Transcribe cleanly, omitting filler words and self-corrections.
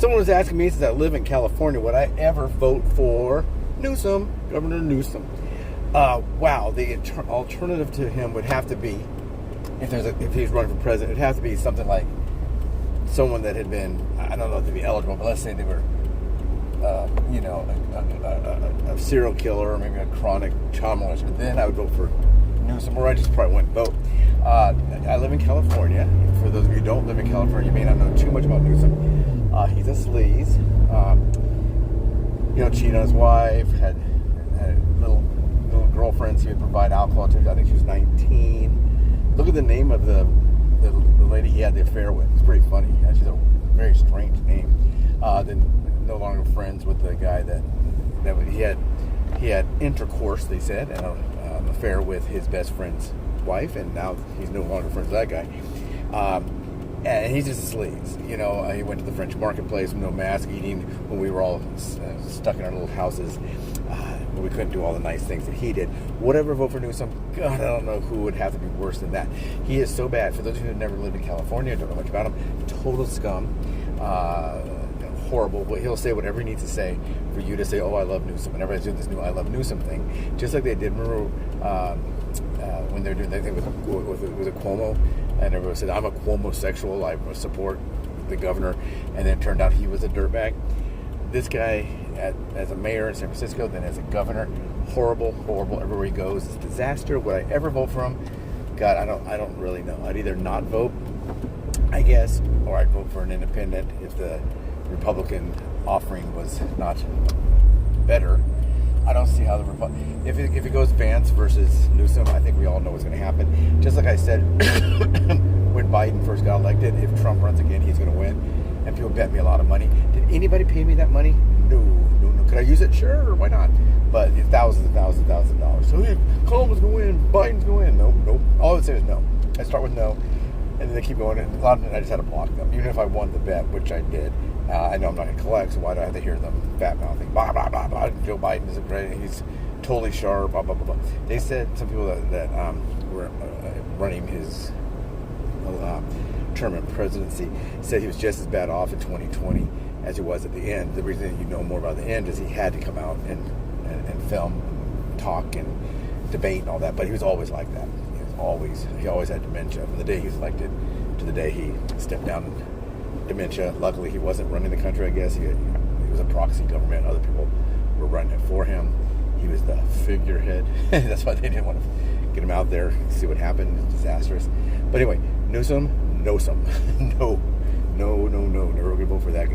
Someone was asking me, since I live in California, would I ever vote for Newsome, Governor Newsome? Wow, the alternative to him would have to be, if he's running for president, it'd have to be something like someone that had been, I don't know if they'd be eligible, but let's say they were, a serial killer or maybe a chronic child molester. Then I would vote for Newsome, or I just probably wouldn't vote. I live in California. For those of you who don't live in California, you may not know too much about Newsome. He's a sleaze. Cheated on his wife, had little girlfriends he would provide alcohol to. I think she was 19. Look at the name of the lady he had the affair with. It's pretty funny. She's a very strange name. Then no longer friends with the guy that he had intercourse, they said, and an affair with his best friend's wife, and now he's no longer friends with that guy. And he's just a sleaze. He went to the French marketplace with no mask, eating when we were all stuck in our little houses. We couldn't do all the nice things that he did. Whatever vote for Newsome, God, I don't know who would have to be worse than that. He is so bad. For those of you who have never lived in California, don't know much about him, total scum, horrible. But he'll say whatever he needs to say for you to say, oh, I love Newsome. And everybody's doing this new I love Newsome thing. Just like they did, remember when they were doing that thing with a Cuomo, and everyone said, I'm a Cuomo-sexual, I support the governor, and then it turned out he was a dirtbag. This guy, as a mayor in San Francisco, then as a governor, horrible everywhere he goes. It's a disaster. Would I ever vote for him? God, I don't really know. I'd either not vote, I guess, or I'd vote for an independent if the Republican offering was not better. I don't see how if it goes Vance versus Newsome, I think we all know what's going to happen. Just like I said when Biden first got elected, if Trump runs again, he's going to win. And people bet me a lot of money. Did anybody pay me that money? No. Could I use it? Sure, why not? But it's thousands of dollars. So hey, Cuomo's going to win, Biden's going to win. Nope. All I would say is no. I start with no, and then they keep going. And a lot of it, I just had to block them, even if I won the bet, which I did. I know I'm not going to collect, so why do I have to hear them fat mouthing? Blah blah blah blah. Joe Biden is a great. He's totally sharp. Blah blah blah blah. They said some people that were running his term in presidency said he was just as bad off in 2020 as he was at the end. The reason you know more about the end is he had to come out and film, and talk, and debate and all that. But he was always like that. He always had dementia. From the day he was elected to the day he stepped down, dementia. Luckily, he wasn't running the country. I guess he was a proxy government. Other people were running it for him. He was the figurehead. That's why they didn't want to get him out there, see what happened. It's disastrous. But anyway, Newsome. No. Never gonna vote for that guy.